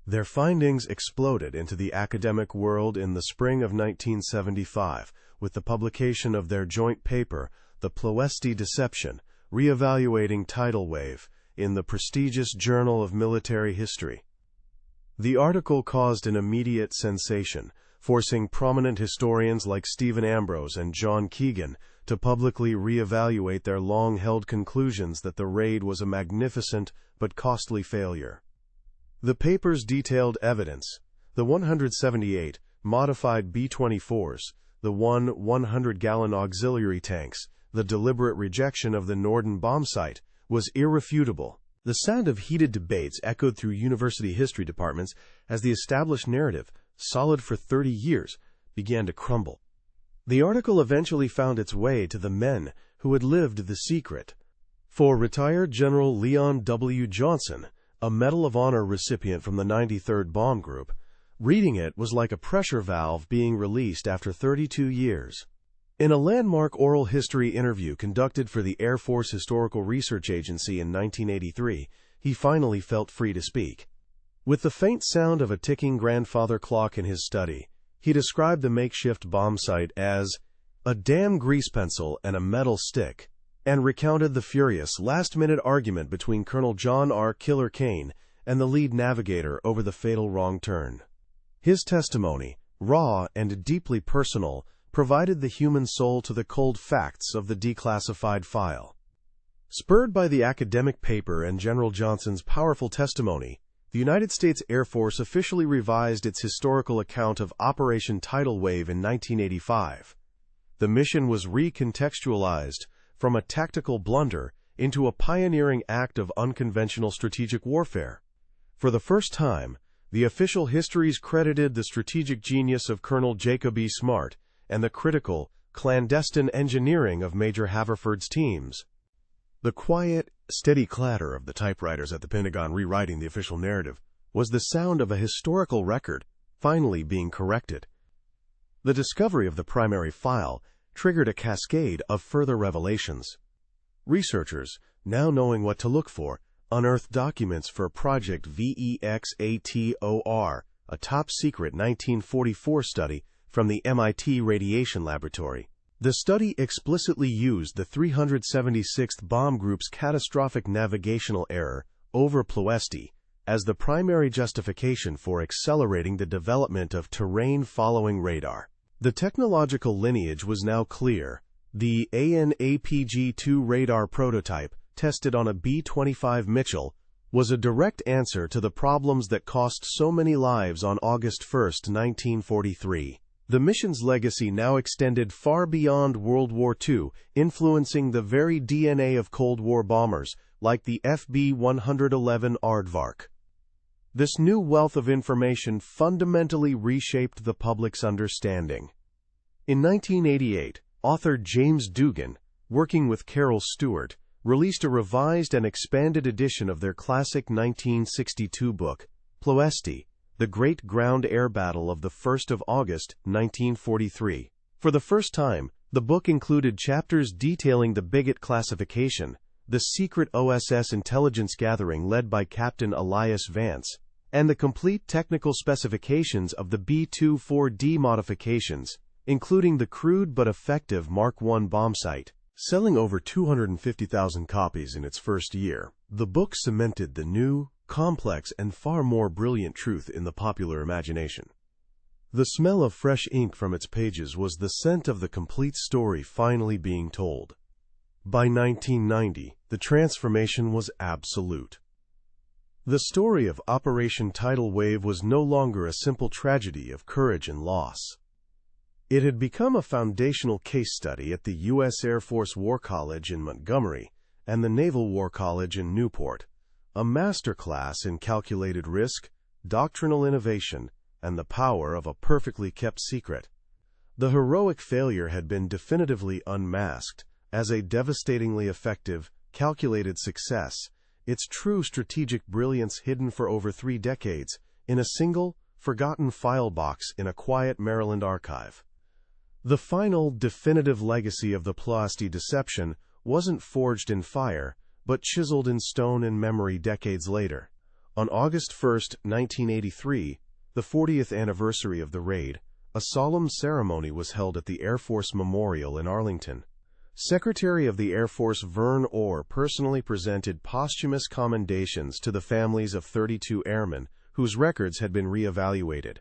Their findings exploded into the academic world in the spring of 1975 with the publication of their joint paper, The Ploesti Deception, Reevaluating Tidal Wave, in the prestigious Journal of Military History. The article caused an immediate sensation, forcing prominent historians like Stephen Ambrose and John Keegan to publicly reevaluate their long-held conclusions that the raid was a magnificent but costly failure. The paper's detailed evidence, the 178 modified B-24s, the 100-gallon auxiliary tanks, the deliberate rejection of the Norden bomb site, was irrefutable. The sound of heated debates echoed through university history departments as the established narrative, solid for 30 years, began to crumble. The article eventually found its way to the men who had lived the secret. For retired General Leon W. Johnson, a Medal of Honor recipient from the 93rd Bomb Group, reading it was like a pressure valve being released after 32 years. In a landmark oral history interview conducted for the Air Force Historical Research Agency in 1983, he finally felt free to speak. With the faint sound of a ticking grandfather clock in his study, he described the makeshift bomb site as a damn grease pencil and a metal stick, and recounted the furious, last-minute argument between Colonel John R. Killer Kane and the lead navigator over the fatal wrong turn. His testimony, raw and deeply personal, provided the human soul to the cold facts of the declassified file. Spurred by the academic paper and General Johnson's powerful testimony, the United States Air Force officially revised its historical account of Operation Tidal Wave in 1985. The mission was recontextualized from a tactical blunder into a pioneering act of unconventional strategic warfare. For the first time, the official histories credited the strategic genius of Colonel Jacob E. Smart and the critical, clandestine engineering of Major Haverford's teams. The quiet, steady clatter of the typewriters at the Pentagon rewriting the official narrative was the sound of a historical record finally being corrected. The discovery of the primary file triggered a cascade of further revelations. Researchers, now knowing what to look for, unearthed documents for Project VEXATOR, a top-secret 1944 study from the MIT Radiation Laboratory. The study explicitly used the 376th Bomb Group's catastrophic navigational error over Ploesti as the primary justification for accelerating the development of terrain-following radar. The technological lineage was now clear. The AN/APG-2 radar prototype, tested on a B-25 Mitchell, was a direct answer to the problems that cost so many lives on August 1, 1943. The mission's legacy now extended far beyond World War II, influencing the very DNA of Cold War bombers, like the FB-111 Aardvark. This new wealth of information fundamentally reshaped the public's understanding. In 1988, author James Dugan, working with Carol Stewart, released a revised and expanded edition of their classic 1962 book, Ploesti, The Great Ground Air Battle of the 1st of August, 1943. For the first time, the book included chapters detailing the BIGOT classification, the secret OSS intelligence gathering led by Captain Elias Vance, and the complete technical specifications of the B-24D modifications, including the crude but effective Mark I bombsight. Selling over 250,000 copies in its first year, the book cemented the new, complex, and far more brilliant truth in the popular imagination. The smell of fresh ink from its pages was the scent of the complete story finally being told. By 1990, the transformation was absolute. The story of Operation Tidal Wave was no longer a simple tragedy of courage and loss. It had become a foundational case study at the U.S. Air Force War College in Montgomery and the Naval War College in Newport, a masterclass in calculated risk, doctrinal innovation, and the power of a perfectly kept secret. The heroic failure had been definitively unmasked as a devastatingly effective, calculated success, its true strategic brilliance hidden for over 3 decades in a single, forgotten file box in a quiet Maryland archive. The final, definitive legacy of the Ploesti deception wasn't forged in fire, but chiseled in stone in memory decades later. On August 1, 1983, the 40th anniversary of the raid, a solemn ceremony was held at the Air Force Memorial in Arlington. Secretary of the Air Force Vern Orr personally presented posthumous commendations to the families of 32 airmen whose records had been re-evaluated.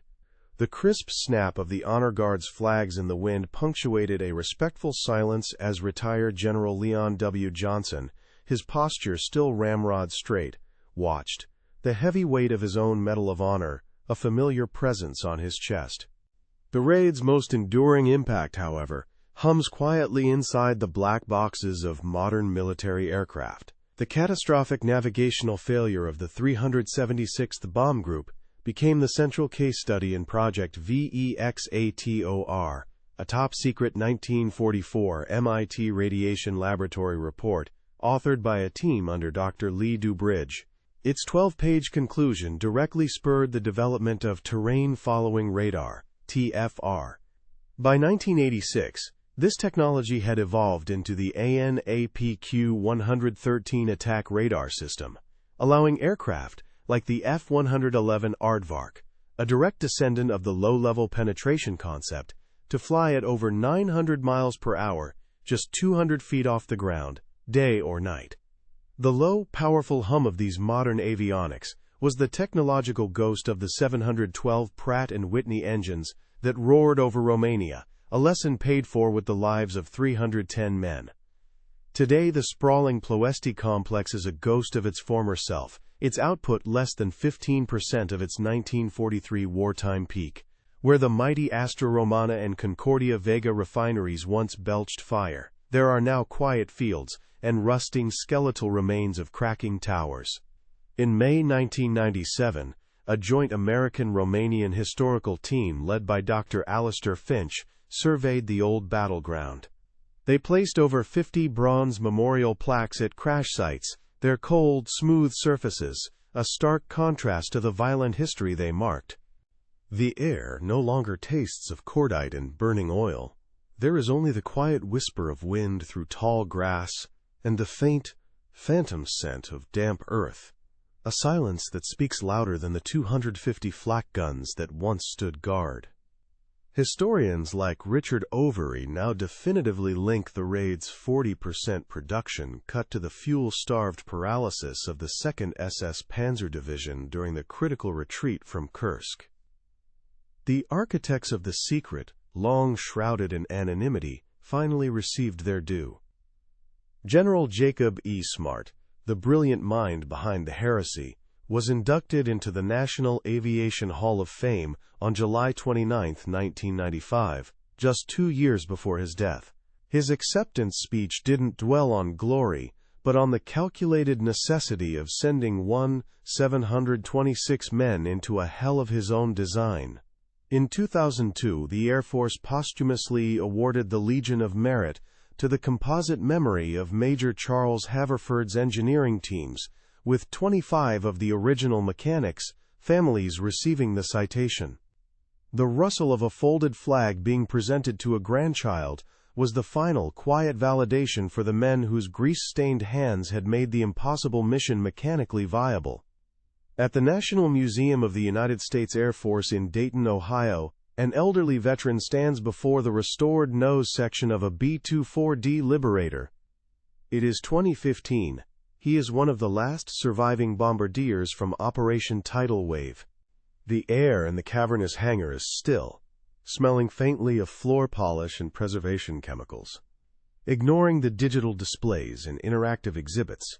The crisp snap of the Honor Guard's flags in the wind punctuated a respectful silence as retired General Leon W. Johnson, his posture still ramrod straight, watched, the heavy weight of his own Medal of Honor, a familiar presence on his chest. The raid's most enduring impact, however, hums quietly inside the black boxes of modern military aircraft. The catastrophic navigational failure of the 376th Bomb Group became the central case study in Project VEXATOR, a top-secret 1944 MIT Radiation Laboratory report authored by a team under Dr. Lee Dubridge. Its 12-page conclusion directly spurred the development of terrain-following radar, TFR. By 1986, this technology had evolved into the AN/APQ-113 attack radar system, allowing aircraft like the F-111 Aardvark, a direct descendant of the low-level penetration concept, to fly at over 900 miles per hour, just 200 feet off the ground, day or night. The low, powerful hum of these modern avionics was the technological ghost of the 712 Pratt & Whitney engines that roared over Romania, a lesson paid for with the lives of 310 men. Today, the sprawling Ploesti complex is a ghost of its former self, its output less than 15% of its 1943 wartime peak, where the mighty Astra Romana and Concordia Vega refineries once belched fire. There are now quiet fields and rusting skeletal remains of cracking towers. In May 1997, a joint American-Romanian historical team led by Dr. Alistair Finch surveyed the old battleground. They placed over 50 bronze memorial plaques at crash sites, their cold, smooth surfaces, a stark contrast to the violent history they marked. The air no longer tastes of cordite and burning oil. There is only the quiet whisper of wind through tall grass and the faint, phantom scent of damp earth, a silence that speaks louder than the 250 flak guns that once stood guard. Historians like Richard Overy now definitively link the raid's 40% production cut to the fuel-starved paralysis of the 2nd SS Panzer Division during the critical retreat from Kursk. The architects of the secret, long shrouded in anonymity, finally received their due. General Jacob E. Smart, the brilliant mind behind the heresy, was inducted into the National Aviation Hall of Fame on July 29, 1995, just 2 years before his death. His acceptance speech didn't dwell on glory, but on the calculated necessity of sending 726 men into a hell of his own design. In 2002, the Air Force posthumously awarded the Legion of Merit to the composite memory of Major Charles Haverford's engineering teams, with 25 of the original mechanics' families receiving the citation. The rustle of a folded flag being presented to a grandchild was the final, quiet validation for the men whose grease-stained hands had made the impossible mission mechanically viable. At the National Museum of the United States Air Force in Dayton, Ohio, an elderly veteran stands before the restored nose section of a B-24D Liberator. It is 2015. He is one of the last surviving bombardiers from Operation TIDAL WAVE. The air in the cavernous hangar is still, smelling faintly of floor polish and preservation chemicals. Ignoring the digital displays and interactive exhibits,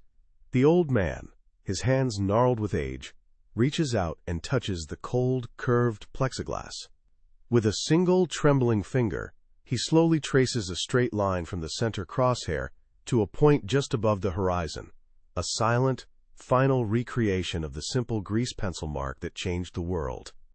the old man, his hands gnarled with age, reaches out and touches the cold, curved plexiglass. With a single trembling finger, he slowly traces a straight line from the center crosshair to a point just above the horizon, a silent, final recreation of the simple grease pencil mark that changed the world.